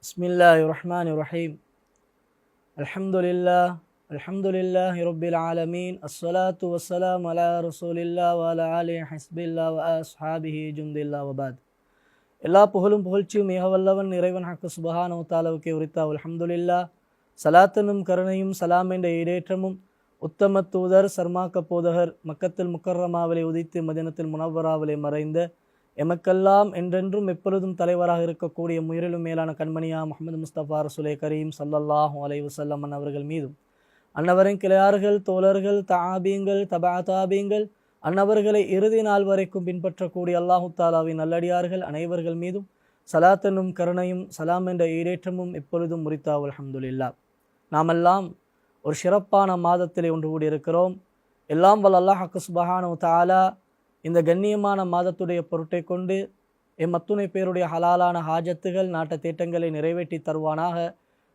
பிஸ்மில்லாஹிர்ரஹ்மானிர்ரஹீம். அல்ஹம்துலில்லாஹி ரப்பில் ஆலமீன். அஸ்ஸலாத்து வஸ்ஸலாமு அலா ரசூலில்லாஹ் வ அலா ஆலிஹி ஹஸ்பில்லாஹ் வ அஸ்ஹாபிஹி ஜுந்தில்லாஹ் வ பாத். எல்லா புகழும் புகழ்ச்சியும் மிக வல்லவன் இறைவன் ஹக்கு சுப்ஹானஹு வ தஆலாவுக்கே உரித்தா. அல்ஹம்துலில்லாஹ். சலாத்தனும் கருணையும் சலாம் என்ற ஈடேற்றமும் உத்தம தூதர் சர்மாக்க போதகர் மக்கத்தில் முக்கர்ரமாவிலே உதித்து மதீனத்தில் முனவ்வராவிலே மறைந்த எமக்கெல்லாம் என்றென்றும் எப்பொழுதும் தலைவராக இருக்கக்கூடிய முயலிலும் மேலான கண்மணியா முஹம்மது முஸ்தபா ரசூலே கரீம் ஸல்லல்லாஹு அலைஹி வஸல்லம் அவர்கள் மீதும் அன்னவரின் கிளையார்கள் தோழர்கள் தாபீங்கள் தபா தாபீங்கள் அன்னவர்களை இறுதி நாள் வரைக்கும் பின்பற்றக்கூடிய அல்லாஹு தாலாவின் நல்லடியார்கள் அனைவர்கள் மீதும் சலாத்தனும் கருணையும் சலாம் என்ற ஈடேற்றமும் எப்பொழுதும் முரித்தா அல்ஹம்துலில்லாஹ். நாமெல்லாம் ஒரு சிறப்பான மாதத்திலே ஒன்று கூடியிருக்கிறோம். எல்லாம் வல்ல அல்லாஹ் சுப்ஹானஹு வ தஆலா இந்த கண்ணியமான மாதத்துடைய பொருட்டை கொண்டு எம்மத்துணை பேருடைய ஹலாலான ஹாஜத்துகள் நாட்ட தேட்டங்களை நிறைவேற்றி தருவானாக.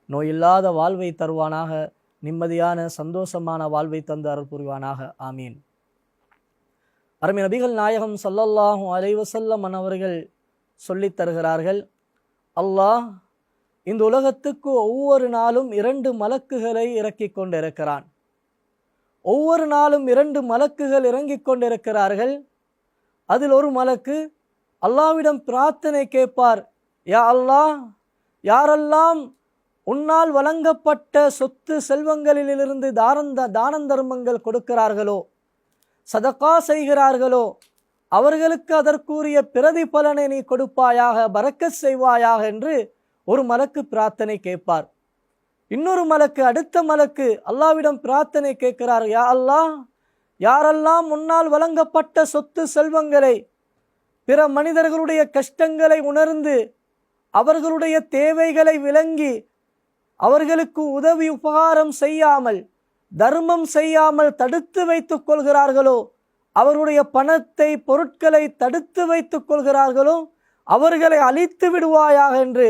நோயில்லாத வாழ்வை தருவானாக. நிம்மதியான சந்தோஷமான வாழ்வை தந்து அருள் புரிவானாக. ஆமீன். அருமை நபிகள் நாயகம் ஸல்லல்லாஹு அலைஹி வஸல்லம் அவர்கள் சொல்லித் தருகிறார்கள், அல்லாஹ் இந்த உலகத்துக்கு ஒவ்வொரு நாளும் 2 மலக்குகளை இறக்கி கொண்டிருக்கிறான். ஒவ்வொரு நாளும் 2 மலக்குகள் இறங்கிக் கொண்டிருக்கிறார்கள். அதில் ஒரு மலக்கு அல்லாஹ்விடம் பிரார்த்தனை கேட்பார், யா அல்லாஹ், யாரெல்லாம் உன்னால் வழங்கப்பட்ட சொத்து செல்வங்களிலிருந்து தானம் தர்மங்கள் கொடுக்கிறார்களோ, சதகா செய்கிறார்களோ, அவர்களுக்கு அதற்குரிய பிரதிபலனை நீ கொடுப்பாயாக, பரக்கத் செய்வாயாக என்று ஒரு மலக்கு பிரார்த்தனை கேட்பார். இன்னொரு மலக்கு, அடுத்த மலக்கு அல்லாஹ்விடம் பிரார்த்தனை கேட்கிறார், யா அல்லாஹ், யாரெல்லாம் முன்னால் வழங்கப்பட்ட சொத்து செல்வங்களை பிற மனிதர்களுடைய கஷ்டங்களை உணர்ந்து அவர்களுடைய தேவைகளை விளங்கி அவர்களுக்கு உதவி உபகாரம் செய்யாமல் தர்மம் செய்யாமல் தடுத்து வைத்துக் கொள்கிறார்களோ, அவருடைய பணத்தை பொருட்களை தடுத்து வைத்துக் கொள்கிறார்களோ, அவர்களை அழித்து விடுவாயாக என்று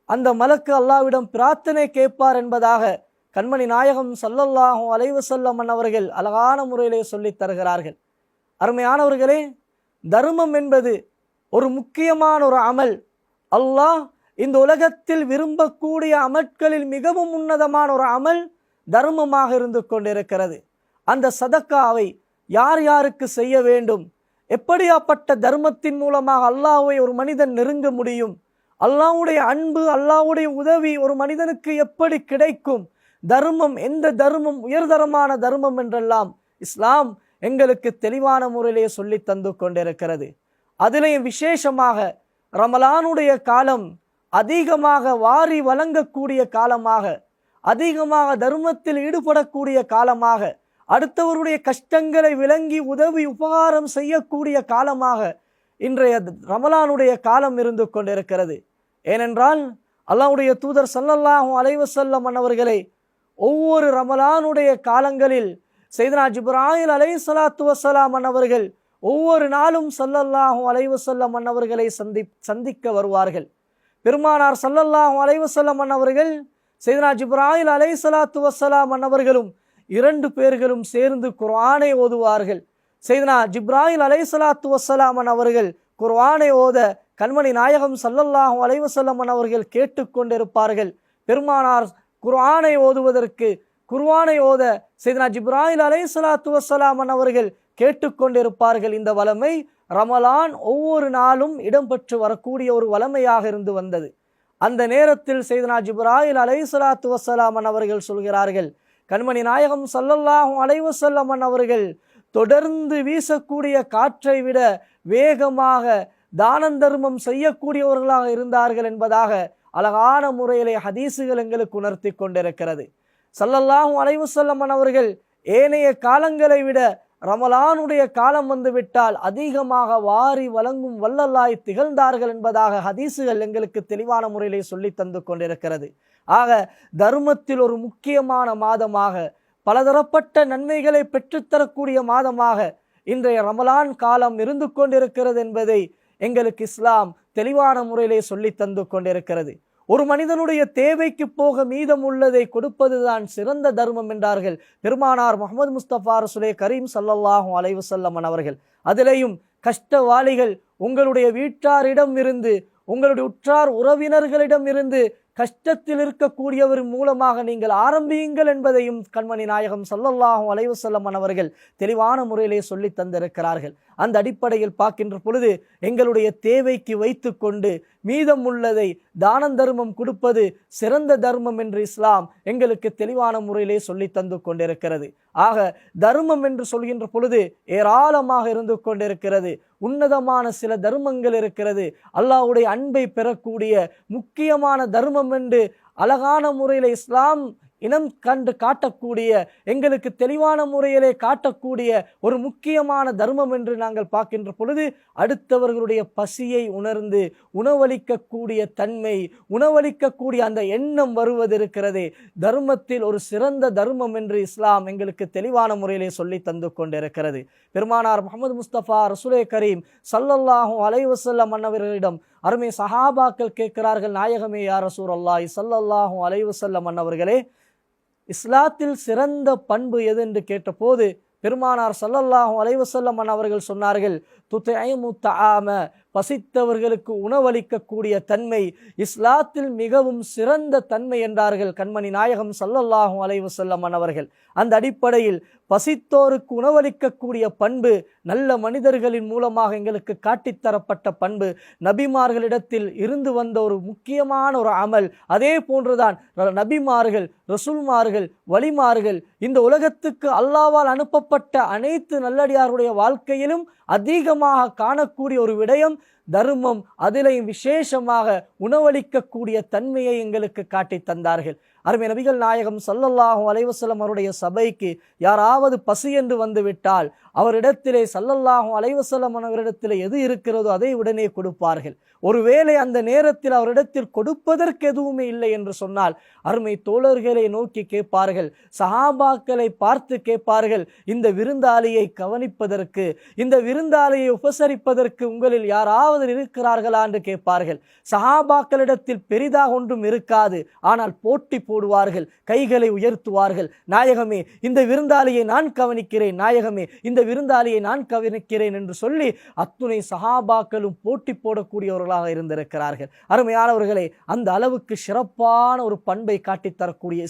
அந்த மலக்கு அல்லாஹ்விடம் பிரார்த்தனை கேட்பார் என்பதாக கண்மணி நாயகம் ஸல்லல்லாஹு அலைஹி வஸல்லம் அவர்கள் அழகான முறையிலே சொல்லித் தருகிறார்கள். அருமையானவர்களே, தர்மம் என்பது ஒரு முக்கியமான ஒரு அமல். அல்லாஹ் இந்த உலகத்தில் விரும்பக்கூடிய அமல்களில் மிகவும் உன்னதமான ஒரு அமல் தர்மமாக இருந்து கொண்டிருக்கிறது. அந்த சதக்காவை யார் யாருக்கு செய்ய வேண்டும், எப்படியாப்பட்ட தர்மத்தின் மூலமாக அல்லாஹ்வை ஒரு மனிதன் நெருங்க முடியும், அல்லாஹ்வுடைய அன்பு அல்லாஹ்வுடைய உதவி ஒரு மனிதனுக்கு எப்படி கிடைக்கும், தர்மம் எந்த தர்மம் உயர்தரமான தர்மம் என்றெல்லாம் இஸ்லாம் எங்களுக்கு தெளிவான முறையிலே சொல்லி தந்து கொண்டிருக்கிறது. அதிலேயும் விசேஷமாக ரமலானுடைய காலம் அதிகமாக வாரி வழங்கக்கூடிய காலமாக, அதிகமாக தர்மத்தில் ஈடுபடக்கூடிய காலமாக, அடுத்தவருடைய கஷ்டங்களை விளங்கி உதவி உபகாரம் செய்யக்கூடிய காலமாக இன்றைய ரமலானுடைய காலம் இருந்து கொண்டிருக்கிறது. ஏனென்றால் அல்லாஹ்வுடைய தூதர் ஸல்லல்லாஹு அலைஹி வஸல்லம் அவர்களை ஒவ்வொரு ரமலானுடைய காலங்களில் சையதுனா ஜிப்ராயில் அலைஹிஸ்ஸலாத்து வஸ்ஸலாம் அவர்கள் ஒவ்வொரு நாளும் ஸல்லல்லாஹு அலைஹி வஸல்லம் அவர்களை சந்திக்க வருவார்கள். பெருமானார் ஸல்லல்லாஹு அலைஹி வஸல்லம் அவர்கள் சையதுனா ஜிப்ராயில் அலைஹிஸ்ஸலாத்து வஸ்ஸலாம் அவர்களும் 2 பேர்களும் சேர்ந்து குர்ஆனை ஓதுவார்கள். சையதுனா ஜிப்ராயில் அலைஹிஸ்ஸலாத்து வஸ்ஸலாம் அவர்கள் குர்ஆனை ஓத கண்மணி நாயகம் ஸல்லல்லாஹு அலைஹி வஸல்லம் அவர்கள் கேட்டுக்கொண்டிருப்பார்கள். பெருமானார் குர்ஆனை ஓதுவதற்கு குர்ஆனை ஓத சையதுனா ஜிப்ராயில் அலைஹிஸ்ஸலாத்து வஸ்ஸலாம் அவர்கள் கேட்டுக்கொண்டிருப்பார்கள். இந்த வளமை ரமலான் ஒவ்வொரு நாளும் இடம்பெற்று வரக்கூடிய ஒரு வளமையாக இருந்து வந்தது. அந்த நேரத்தில் சையதுனா ஜிப்ராயில் அலைஹிஸ்ஸலாத்து வஸ்ஸலாம் அவர்கள் சொல்கிறார்கள், கண்மணி நாயகம் ஸல்லல்லாஹு அலைஹி வஸல்லம் அவர்கள் தொடர்ந்து வீசக்கூடிய காற்றை விட வேகமாக தானம் தர்மம் செய்யக்கூடியவர்களாக இருந்தார்கள் என்பதாக அழகான முறையிலே ஹதீசுகள் எங்களுக்கு உணர்த்தி கொண்டிருக்கிறது. ஸல்லல்லாஹு அலைஹி வஸல்லம் அவர்கள் ஏனைய காலங்களை விட ரமலானுடைய காலம் வந்துவிட்டால் அதிகமாக வாரி வழங்கும் வல்லல்லாய் திகழ்ந்தார்கள் என்பதாக ஹதீசுகள் எங்களுக்கு தெளிவான முறையிலே சொல்லி தந்து கொண்டிருக்கிறது. ஆக தர்மத்தில் ஒரு முக்கியமான மாதமாக, பலதரப்பட்ட நன்மைகளை பெற்றுத்தரக்கூடிய மாதமாக இன்றைய ரமலான் காலம் இருந்து கொண்டிருக்கிறது என்பதை எங்களுக்கு இஸ்லாம் தெளிவான முறையிலே சொல்லி தந்து கொண்டிருக்கிறது. ஒரு மனிதனுடைய தேவைக்கு போக மீதம் உள்ளதை கொடுப்பதுதான் சிறந்த தர்மம் என்றார்கள் பெருமானார் முஹம்மது முஸ்தபா ரசூலே கரீம் ஸல்லல்லாஹு அலைஹி வஸல்லம் அவர்கள். அதிலேயும் கஷ்டவாளிகள் உங்களுடைய வீட்டாரிடம் இருந்து உங்களுடைய உற்றார் உறவினர்களிடம் இருந்து கஷ்டத்தில் இருக்கக்கூடியவர் மூலமாக நீங்கள் ஆரம்பியுங்கள் என்பதையும் கண்மணி நாயகம் ஸல்லல்லாஹு அலைஹி வஸல்லம் அவர்கள் தெளிவான முறையிலே சொல்லி தந்திருக்கிறார்கள். அந்த அடிப்படையில் பார்க்கின்ற பொழுது எங்களுடைய தேவைக்கு வைத்து கொண்டு மீதம் உள்ளதை தானம் தர்மம் கொடுப்பது சிறந்த தர்மம் என்று இஸ்லாம் எங்களுக்கு தெளிவான முறையிலே சொல்லி தந்து கொண்டிருக்கிறது. ஆக தர்மம் என்று சொல்கின்ற பொழுது ஏராளமாக இருந்து கொண்டிருக்கிறது. உன்னதமான சில தர்மங்கள் இருக்கிறது. அல்லாஹ்வுடைய அன்பை பெறக்கூடிய முக்கியமான தர்மம் என்று அழகான முறையில் இஸ்லாம் இனம் கண்டு காட்டக்கூடிய எங்களுக்கு தெளிவான முறையிலே காட்டக்கூடிய ஒரு முக்கியமான தர்மம் என்று நாங்கள் பார்க்கின்ற பொழுது அடுத்தவர்களுடைய பசியை உணர்ந்து உணவளிக்கக்கூடிய தன்மை, உணவளிக்கக்கூடிய அந்த எண்ணம் வருவது இருக்கிறதே, தர்மத்தில் ஒரு சிறந்த தர்மம் என்று இஸ்லாம் எங்களுக்கு தெளிவான முறையிலே சொல்லி தந்து கொண்டிருக்கிறது. பெருமானார் முஹம்மது முஸ்தபா ரசூலே கரீம் ஸல்லல்லாஹு அலைஹி வஸல்லம் அன்னவர்களிடம் அருமை சஹாபாக்கள் கேட்கிறார்கள், நாயகமே யா ரசூலல்லாஹி ஸல்லல்லாஹு அலைஹி வஸல்லம் அன்னவர்களே, இஸ்லாத்தில் சிறந்த பண்பு எது என்று கேட்டபோது பெருமானார் ஸல்லல்லாஹு அலைஹி வஸல்லம் அவர்கள் சொன்னார்கள், துத்இமு தஆம, பசித்தவர்களுக்கு உணவளிக்கக்கூடிய தன்மை இஸ்லாத்தில் மிகவும் சிறந்த தன்மை என்றார்கள் கண்மணி நாயகம் ஸல்லல்லாஹு அலைஹி வஸல்லம் அவர்கள். அந்த அடிப்படையில் பசித்தோருக்கு உணவளிக்கக்கூடிய பண்பு நல்ல மனிதர்களின் மூலமாக எங்களுக்கு காட்டித்தரப்பட்ட பண்பு, நபிமார்களிடத்தில் இருந்து வந்த ஒரு முக்கியமான ஒரு அமல். அதே போன்றுதான் நபிமார்கள், ரசூல்மார்கள், வலிமார்கள், இந்த உலகத்துக்கு அல்லாஹ்வால் அனுப்பப்பட்ட அனைத்து நல்லடியாருடைய வாழ்க்கையிலும் அதிகமாக காணக்கூடிய ஒரு விடயம் தர்மம். அதிலையும் விசேஷமாக உணவளிக்கக்கூடிய தன்மையை எங்களுக்கு காட்டி தந்தார்கள். அருமை நபிகள் நாயகம் ஸல்லல்லாஹு அலைஹி வஸல்லம் அவருடைய சபைக்கு யாராவது பசி என்று வந்து விட்டால் அவரிடத்திலே ஸல்லல்லாஹு அலைஹி வஸல்லம் அவரிடத்திலே எது இருக்கிறதோ அதை உடனே கொடுப்பார்கள். ஒருவேளை அந்த நேரத்தில் அவரிடத்தில் கொடுப்பதற்கு எதுவுமே இல்லை என்று சொன்னால் அருமை தோழர்களை நோக்கி கேட்பார்கள், சஹாபாக்களை பார்த்து கேட்பார்கள், இந்த விருந்தாளியை கவனிப்பதற்கு, இந்த விருந்தாளியை உபசரிப்பதற்கு உங்களில் யாராவது இருக்கிறார்களா என்று கேட்பார்கள். சஹாபாக்களிடத்தில் பெரிதாக ஒன்றும் இருக்காது, ஆனால் போட்டி போடுவார்கள், கைகளை உயர்த்துவார்கள். நாயகமே இந்த விருந்தாளியை நான் கவனிக்கிறேன், நாயகமே இந்த விருந்தாளியை நான் கவனிக்கிறேன் என்று சொல்லி அத்துணை சஹாபாக்களும் போட்டி போடக்கூடியவர்களாக இருந்திருக்கிறார்கள். அருமையானவர்களே, அந்த அளவுக்கு சிறப்பான ஒரு பண்பை காட்டித்தரக்கூடிய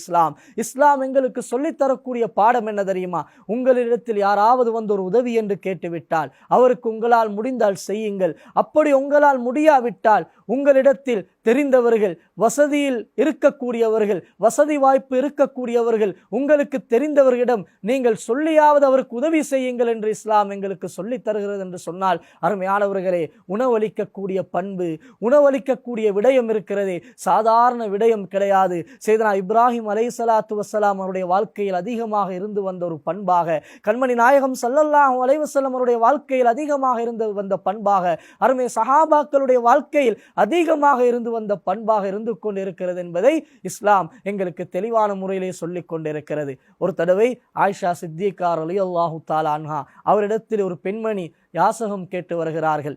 இஸ்லாம் எங்களுக்கு சொல்லித்தரக்கூடிய பாடம் என்ன தெரியுமா? உங்களிடத்தில் யாராவது வந்து ஒரு உதவி என்று கேட்டுவிட்டால் அவருக்கு உங்களால் முடிந்தால் செய்யுங்கள். அப்படி உங்களால் முடியாவிட்டால் உங்களிடத்தில் தெரிந்தவர்கள், வசதியில் இருக்கக்கூடியவர்கள், வசதி வாய்ப்பு இருக்கக்கூடியவர்கள், உங்களுக்கு தெரிந்தவர்களிடம் நீங்கள் சொல்லியாவது அவருக்கு உதவி செய்யுங்கள் என்று இஸ்லாம் எங்களுக்கு சொல்லித் தருகிறது என்று சொன்னால் அருமையானவர்களே, உணவளிக்கக்கூடிய பண்பு, உணவளிக்கக்கூடிய விடயம் இருக்கிறதே சாதாரண விடயம் கிடையாது. சையதுனா இப்ராஹிம் அலைஹிஸ்ஸலாத்து வஸ்ஸலாம் அவருடைய வாழ்க்கையில் அதிகமாக இருந்து வந்த ஒரு பண்பாக, கண்மணி நாயகம் ஸல்லல்லாஹு அலைஹி வஸல்லம் அவருடைய வாழ்க்கையில் அதிகமாக இருந்து வந்த பண்பாக, அருமை சஹாபாக்களுடைய வாழ்க்கையில் அதிகமாக இருந்து வந்த பண்பாக இருந்து கொண்டிருக்கிறது என்பதை இஸ்லாம் எங்களுக்கு தெளிவான முறையிலே சொல்லிக் கொண்டிருக்கிறது. ஒரு தடவை ஆயிஷா சித்திகா ரலியல்லாஹு தஆலா அன்ஹா அவரிடத்தில் ஒரு பெண்மணி யாசகம் கேட்டு வருகிறார்கள்.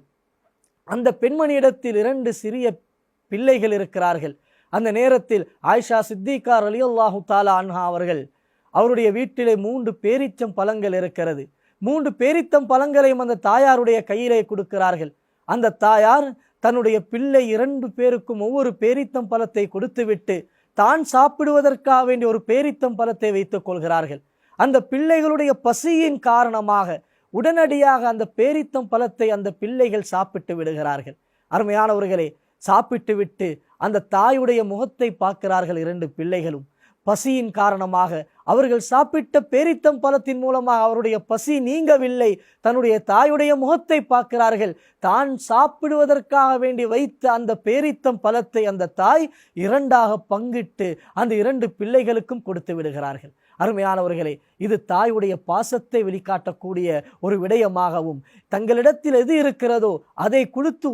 அந்த பெண்மணியிடத்தில் 2 சிறிய பிள்ளைகள் இருக்கிறார்கள். அந்த நேரத்தில் ஆயிஷா சித்திகா ரலியல்லாஹு தஆலா அன்ஹா அவருடைய வீட்டிலே 3 பேரிச்சம் பழங்கள் இருக்கிறது. 3 பேரித்தம் பழங்களையும் அந்த தாயாருடைய கையிலே கொடுக்கிறார்கள். அந்த தாயார் தன்னுடைய பிள்ளை 2 பேருக்கும் ஒவ்வொரு பேரித்தம் பழத்தை கொடுத்துவிட்டு தான் சாப்பிடுவதற்காக வேண்டிய ஒரு பேரித்தம் பழத்தை வைத்துக் கொள்கிறார்கள். அந்த பிள்ளைகளுடைய பசியின் காரணமாக உடனடியாக அந்த பேரித்தம் பழத்தை அந்த பிள்ளைகள் சாப்பிட்டு விடுகிறார்கள். அருமையானவர்களே, சாப்பிட்டு விட்டு அந்த தாயுடைய முகத்தை பார்க்கிறார்கள் 2 பிள்ளைகளும். பசியின் காரணமாக அவர்கள் சாப்பிட்ட பேரித்தம் பழத்தின் மூலமாக அவருடைய பசி நீங்கவில்லை. தன்னுடைய தாயுடைய முகத்தை பார்க்கிறார்கள். தான் சாப்பிடுவதற்காக வேண்டி வைத்த அந்த பேரித்தம் பழத்தை அந்த தாய் 2ஆக பங்கிட்டு அந்த 2 பிள்ளைகளுக்கும் கொடுத்து விடுகிறார்கள். அருமையானவர்களே, இது தாயுடைய பாசத்தை வெளிக்காட்டக்கூடிய ஒரு விடயமாகவும் தங்களிடத்தில் எது இருக்கிறதோ அதை கொடுத்து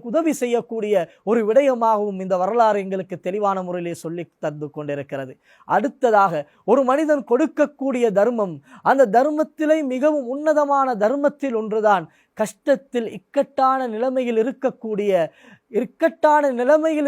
உதவி செய்யக்கூடிய ஒரு விடயமாகவும் இந்த வரலாறு எங்களுக்கு தெளிவான முறையிலே சொல்லி தந்து கொண்டிருக்கிறது. அடுத்ததாக ஒரு மனிதன் கொடுக்கக்கூடிய தர்மம், அந்த தர்மத்திலே மிகவும் உன்னதமான தர்மத்தில் ஒன்றுதான் கஷ்டத்தில் இக்கட்டான நிலைமையில்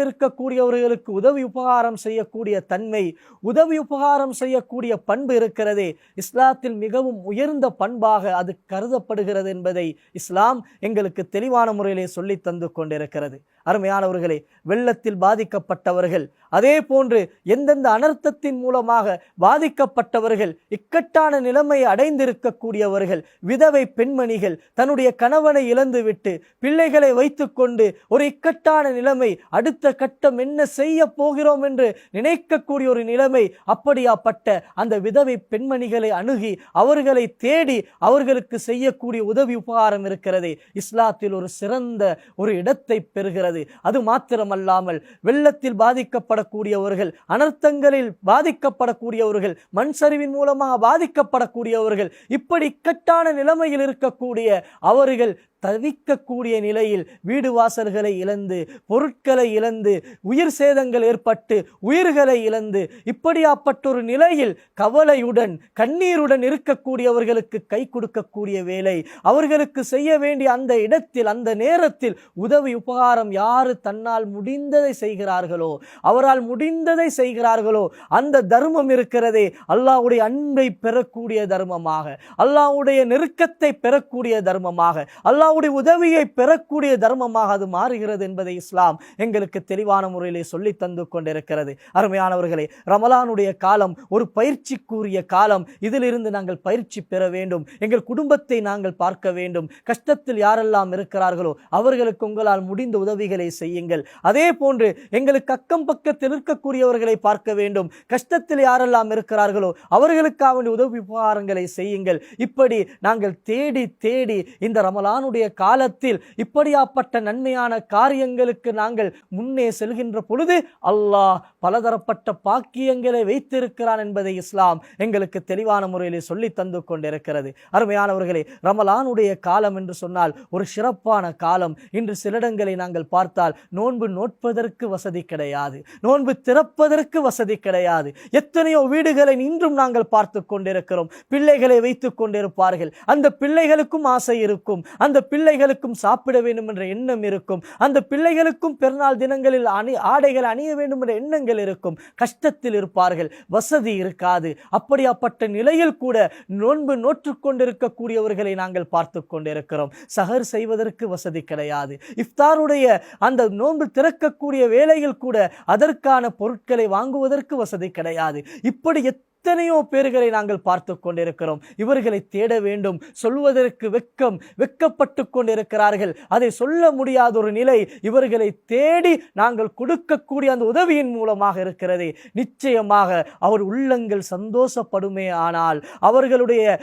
இருக்கக்கூடியவர்களுக்கு உதவி உபகாரம் செய்யக்கூடிய தன்மை, உதவி உபகாரம் செய்யக்கூடிய பண்பு இருக்கிறதே, இஸ்லாத்தில் மிகவும் உயர்ந்த பண்பாக அது கருதப்படுகிறது என்பதை இஸ்லாம் எங்களுக்கு தெளிவான முறையிலே சொல்லி தந்து கொண்டிருக்கிறது. அருமையானவர்களே, வெள்ளத்தில் பாதிக்கப்பட்டவர்கள், அதே போன்று எந்தெந்த அனர்த்தத்தின் மூலமாக பாதிக்கப்பட்டவர்கள், இக்கட்டான நிலைமையை அடைந்திருக்கக்கூடியவர்கள், விதவை பெண்மணிகள், தன்னுடைய கணவனை இழந்துவிட்டு பிள்ளைகளை வைத்துக்கொண்டு ஒரு இக்கட்டான நிலைமை, அடுத்த கட்டம் என்ன செய்ய போகிறோம் என்று நினைக்கக்கூடிய ஒரு நிலைமை, அப்படியாப்பட்ட அந்த விதவை பெண்மணிகளை அணுகி அவர்களை தேடி அவர்களுக்கு செய்யக்கூடிய உதவி உபகாரம் இருக்கிறதே, இஸ்லாத்தில் ஒரு சிறந்த ஒரு இடத்தை பெறுகிறது. அது மாத்திரமல்லாமல் வெள்ளத்தில் பாதிக்கப்படக்கூடியவர்கள், அனர்த்தங்களில் பாதிக்கப்படக்கூடியவர்கள், மண் சரிவின் மூலமாக பாதிக்கப்படக்கூடியவர்கள், இப்படி இக்கட்டான நிலைமையில் இருக்கக்கூடிய அவர்கள் தவிக்கக்கூடிய நிலையில் வீடு வாசல்களை இழந்து, பொருட்களை இழந்து, உயிர் சேதங்கள் ஏற்பட்டு உயிர்களை இழந்து, இப்படியாப்பட்ட ஒரு நிலையில் கவலையுடன் கண்ணீருடன் இருக்கக்கூடியவர்களுக்கு கை கொடுக்கக்கூடிய வேலை, அவர்களுக்கு செய்ய வேண்டிய அந்த இடத்தில் அந்த நேரத்தில் உதவி உபகாரம் யாரு தன்னால் முடிந்ததை செய்கிறார்களோ, அவரால் முடிந்ததை செய்கிறார்களோ, அந்த தர்மம் இருக்கிறதே அல்லாஹ்வுடைய அன்பை பெறக்கூடிய தர்மமாக, அல்லாஹ்வுடைய நெருக்கத்தை பெறக்கூடிய தர்மமாக, அல்லாஹ்வுடைய உதவியை பெறக்கூடிய தர்மமாக அது மாறுகிறது என்பதை இஸ்லாம் எங்களுக்கு தெளிவான முறையிலே சொல்லி தந்து கொண்டிருக்கிறது. அருமையானவர்களே, ரமலானுடைய காலம் ஒரு பயிற்சிக்குரிய காலம். இதிலிருந்து நாங்கள் பயிற்சி பெற வேண்டும். எங்கள் குடும்பத்தை நாங்கள் பார்க்க வேண்டும். கஷ்டத்தில் யாரெல்லாம் இருக்கிறார்களோ அவர்களுக்கு உங்களால் முடிந்த உதவிகளை செய்யுங்கள். அதே போன்று எங்களுக்கு அக்கம் பக்கத்தில் இருக்கக்கூடியவர்களை பார்க்க வேண்டும். கஷ்டத்தில் யாரெல்லாம் இருக்கிறார்களோ அவர்களுக்காக உதவி உபகாரங்களை செய்யுங்கள். இப்படி நாங்கள் தேடி தேடி இந்த ரமலானுடைய காலத்தில் இப்படியாப்பட்ட நன்மையான காரியங்களுக்கு நாங்கள் முன்னே செல்கின்ற பொழுது அல்லாஹ் பலதரப்பட்ட பாக்கியங்களை வைத்திருக்கிறான் என்பதை இஸ்லாம் எங்களுக்கு தெளிவான முறையிலே சொல்லி தந்து கொண்டிருக்கிறது. அருமையானவர்களே, ரமலானுடைய காலம் என்று சொன்னால் ஒரு சிறப்பான காலம். இன்று சில இடங்களை நாங்கள் பார்த்தால் நோன்பு நோட்பதற்கு வசதி கிடையாது, நோன்பு திறப்பதற்கு வசதி கிடையாது. எத்தனையோ வீடுகளை இன்றும் நாங்கள் பார்த்து கொண்டிருக்கிறோம். பிள்ளைகளை வைத்துக் கொண்டிருப்பார்கள். அந்த பிள்ளைகளுக்கும் ஆசை இருக்கும், அந்த பிள்ளைகளுக்கும் சாப்பிட வேண்டும் என்ற எண்ணம் இருக்கும், அந்த பிள்ளைகளுக்கும் பெருநாள் தினங்களில் ஆடைகள் அணிய வேண்டும் என்ற எண்ணங்கள் இருக்கும். கஷ்டத்தில் இருப்பார்கள், வசதி இருக்காது. அப்படியாப்பட்ட நிலையில் கூட நோன்பு நோற்றுக் கொண்டிருக்கக்கூடியவர்களை நாங்கள் பார்த்து கொண்டிருக்கிறோம். சஹர் செய்வதற்கு வசதி கிடையாது. இஃப்தாருடைய அந்த நோன்பு திறக்கக்கூடிய வேளையில் கூட அதற்கான பொருட்களை வாங்குவதற்கு வசதி கிடையாது. இப்படி எத்தனையோ பேர்களை நாங்கள் பார்த்து கொண்டிருக்கிறோம். இவர்களை தேட வேண்டும், சொல்வதற்கு வெக்கப்பட்டு கொண்டிருக்கிறார்கள். அதை சொல்ல முடியாத ஒரு நிலை இவர்களை தேடி நாங்கள் கொடுக்கக்கூடிய அந்த உதவியின் மூலமாக இருக்கிறது. நிச்சயமாக அவர் உள்ளங்கள் சந்தோஷப்படுமே. ஆனால் அவர்களுடைய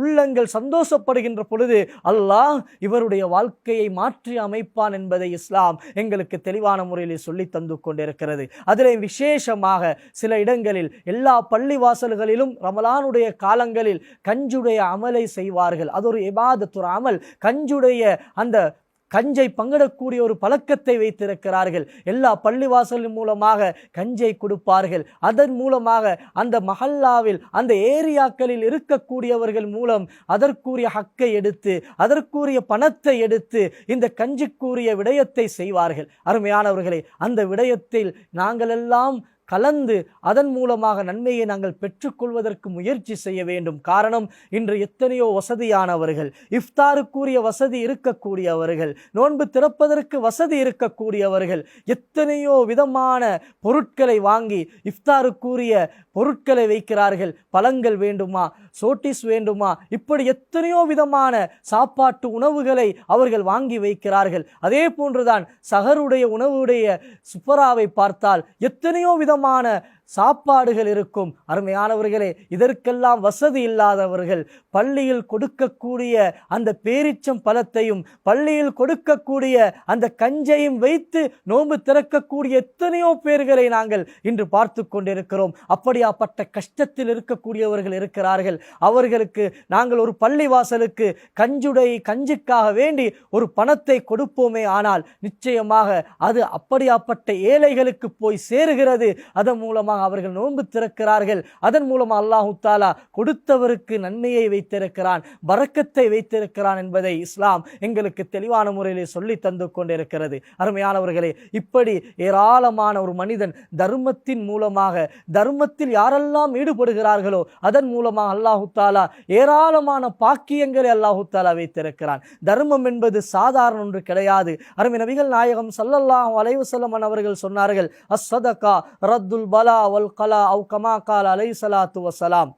உள்ளங்கள் சந்தோஷப்படுகின்ற பொழுது அல்லாஹ் இவருடைய வாழ்க்கையை மாற்றி அமைப்பான் என்பதை இஸ்லாம் எங்களுக்கு தெளிவான முறையில் சொல்லி தந்து கொண்டிருக்கிறது. அதிலே விசேஷமாக சில இடங்களில் எல்லா பள்ளி வாசல்களிலும் ரமலானுடைய காலங்களில் கஞ்சுடைய அமலை செய்வார்கள். அது ஒரு இபாதத், ஒரு அமல். கஞ்சுடைய அந்த கஞ்சை பங்கிடக்கூடிய ஒரு பழக்கத்தை வைத்திருக்கிறார்கள். எல்லா பள்ளிவாசலின் மூலமாக கஞ்சை கொடுப்பார்கள். அதன் மூலமாக அந்த மஹல்லாவில் அந்த ஏரியாக்களில் இருக்கக்கூடியவர்கள் மூலம் அதற்குரிய ஹக்கை எடுத்து அதற்குரிய பணத்தை எடுத்து இந்த கஞ்சிக்குரிய விடயத்தை செய்வார்கள். அருமையானவர்களே, அந்த விடயத்தில் நாங்கள் எல்லாம் கலந்து அதன் மூலமாக நன்மையை நாங்கள் பெற்றுக்கொள்வதற்கு முயற்சி செய்ய வேண்டும். காரணம், இன்று எத்தனையோ வசதியானவர்கள், இஃப்தாருக்குரிய வசதி இருக்கக்கூடியவர்கள், நோன்பு திறப்பதற்கு வசதி இருக்கக்கூடியவர்கள் எத்தனையோ விதமான பொருட்களை வாங்கி இஃப்தாருக்குரிய பொருட்களை வைக்கிறார்கள். பழங்கள் வேண்டுமா, சோட்டிஸ் வேண்டுமா, இப்படி எத்தனையோ விதமான சாப்பாட்டு உணவுகளை அவர்கள் வாங்கி வைக்கிறார்கள். அதே போன்றுதான் சஹருடைய உணவுடைய சுப்பராவை பார்த்தால் எத்தனையோ விதமான சாப்பாடுகள் இருக்கும். அருமையானவர்களே, இதற்கெல்லாம் வசதி இல்லாதவர்கள் பள்ளியில் கொடுக்கக்கூடிய அந்த பேரிச்சம் பழத்தையும் பள்ளியில் கொடுக்கக்கூடிய அந்த கஞ்சையும் வைத்து நோன்பு திறக்கக்கூடிய எத்தனையோ பேர்களை நாங்கள் இன்று பார்த்து கொண்டிருக்கிறோம். அப்படியாப்பட்ட கஷ்டத்தில் இருக்கக்கூடியவர்கள் இருக்கிறார்கள். அவர்களுக்கு நாங்கள் ஒரு பள்ளி வாசலுக்கு கஞ்சுக்காக வேண்டி ஒரு பணத்தை கொடுப்போமே, ஆனால் நிச்சயமாக அது அப்படியாப்பட்ட ஏழைகளுக்கு போய் சேருகிறது. அதன் மூலமாக மூலமாக அவர்கள் நோன்பு திறக்கிறார்கள். அதன் மூலமாக அல்லாஹு தாலா கொடுத்தவருக்கு நன்மையை வைத்திருக்கிறான், பரக்கத்தை வைத்திருக்கிறான் என்பதை இஸ்லாம் எங்களுக்கு தெளிவான முறையிலே சொல்லி தந்து கொண்டிருக்கிறது. அருமையானவர்களே, இப்படி ஏராளமான ஒரு மனிதன் தர்மத்தின் மூலமாக, தர்மத்தில் யாரெல்லாம் ஈடுபடுகிறார்களோ அதன் மூலமாக அல்லாஹு தாலா ஏராளமான பாக்கியங்களை அல்லாஹு தாலா வைத்திருக்கிறான். தர்மம் என்பது சாதாரண ஒன்று கிடையாது. அருமை நபிகள் நாயகம் ஸல்லல்லாஹு அலைஹி வஸல்லம் அவர்கள் சொன்னார்கள், அஸ்ஸதகா ரத்துல் பலா வல் கலா அவ் கமா கால அலைஹி ஸலாத்து வஸலாம்.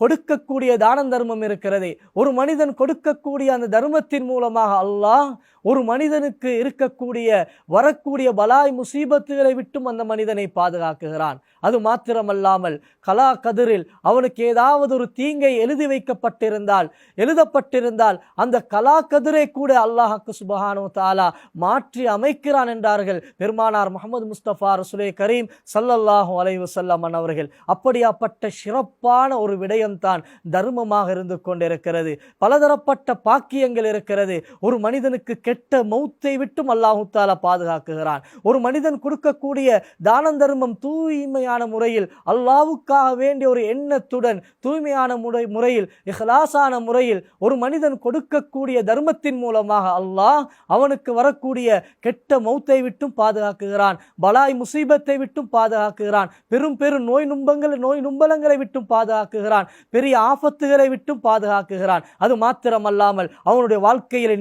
கொடுக்கக்கூடிய தான தர்மம் இருக்கிறதே, ஒரு மனிதன் கொடுக்கக்கூடிய அந்த தர்மத்தின் மூலமாக அல்லாஹ் ஒரு மனிதனுக்கு இருக்கக்கூடிய வரக்கூடிய பலாய் முசீபத்துகளை விட்டும் அந்த மனிதனை பாதுகாக்குகிறான். அது மாத்திரமல்லாமல் கலா கதிரில் அவனுக்கு ஏதாவது ஒரு தீங்கை எழுதப்பட்டிருந்தால் அந்த கலா கதிரை கூட அல்லாஹ்க்கு சுப்ஹானஹு வ தஆலா மாற்றி அமைக்கிறான் என்றார்கள் பெருமானார் முஹம்மது முஸ்தபா ரசூலே கரீம் ஸல்லல்லாஹு அலைஹி வஸல்லம் அவர்கள். அப்படியாப்பட்ட சிறப்பான ஒரு விடயம்தான் தர்மமாக இருந்து கொண்டிருக்கிறது. பலதரப்பட்ட பாக்கியங்கள் இருக்கிறது. ஒரு மனிதனுக்கு கெட்ட மௌத்தை விட்டும் அல்லாஹு தாலா பாதுகாக்குகிறான். ஒரு மனிதன் கொடுக்கக்கூடிய தான தர்மம் தூய்மையான முறையில், அல்லாஹ்வுக்காக வேண்டிய ஒரு எண்ணத்துடன், தூய்மையான முறையில், இஹ்லாஸான முறையில் ஒரு மனிதன் கொடுக்கக்கூடிய தர்மத்தின் மூலமாக அல்லாஹ் அவனுக்கு வரக்கூடிய கெட்ட மௌத்தை விட்டும் பாதுகாக்குகிறான், பலாய் முசீபத்தை விட்டும் பாதுகாக்குகிறான், பெரும் நோய் நும்பலங்களை விட்டும் பாதுகாக்குகிறான், பெரிய ஆபத்துகளை விட்டும் பாதுகாக்குகிறான். அது மாத்திரமல்லாமல் அவனுடைய வாழ்க்கையில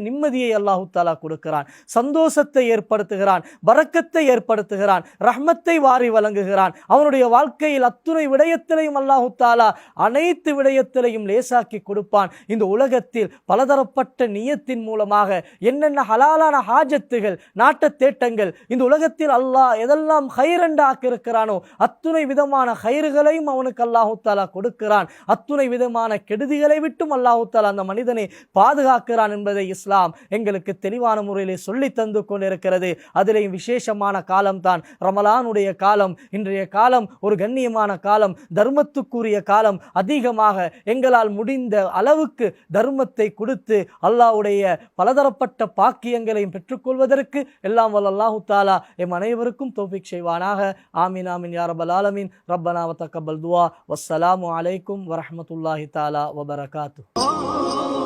நிம்மதியை அல்லாஹு தாலா கொடுக்கிறான், சந்தோஷத்தை ஏற்படுத்துகிறான், பரக்கத்தை ஏற்படுத்துகிறான், ரஹ்மத்தை வாரி வழங்குகிறான். அவனுடைய வாழ்க்கையில் அத்துணை விடயத்திலையும் அல்லாஹு தாலா அனைத்து விடயத்திலையும் லேசாக்கி கொடுப்பான். இந்த உலகத்தில் பலதரப்பட்ட நியத்தின் மூலமாக என்னென்ன ஹலாலான ஹாஜத்துகள், நாட்ட தேட்டங்கள் இந்த உலகத்தில் அல்லாஹ் எதெல்லாம் ஹைரண்டாக்கி இருக்கிறானோ அத்துணை விதமான ஹைறுகளையும் அவனுக்கு அல்லாஹு தாலா கொடுக்கிறான். அத்துணை விதமான கெடுதிகளை விட்டும் அல்லாஹு தாலா அந்த மனிதனை பாதுகாக்கிறான் என்பதை இஸ்லாம் எங்களுக்கு தெளிவான முறையிலே சொல்லி தந்து கொண்டிருக்கிறது. அதிலேயும் விசேஷமான காலம்தான் ரமலானுடைய காலம். இன்றைய காலம் ஒரு கண்ணியமான காலம், தர்மத்துக்குரிய காலம். அதிகமாக எங்களால் முடிந்த அளவுக்கு தர்மத்தை கொடுத்து அல்லாஹ்வுடைய பலதரப்பட்ட பாக்கியங்களையும் பெற்றுக்கொள்வதற்கு எல்லாம் வல்ல அல்லாஹு தாலா எம் அனைவருக்கும் தௌஃபீக் செய்வானாக. ஆமீன் ஆமீன் யா ரப்பல் ஆலமீன். ரப்பனா வ தக்கப்பல் துஆ. வஸ்ஸலாமு அலைக்கும் வரஹ்மத்துல்லாஹி தஆலா வ பரகாத்துஹு.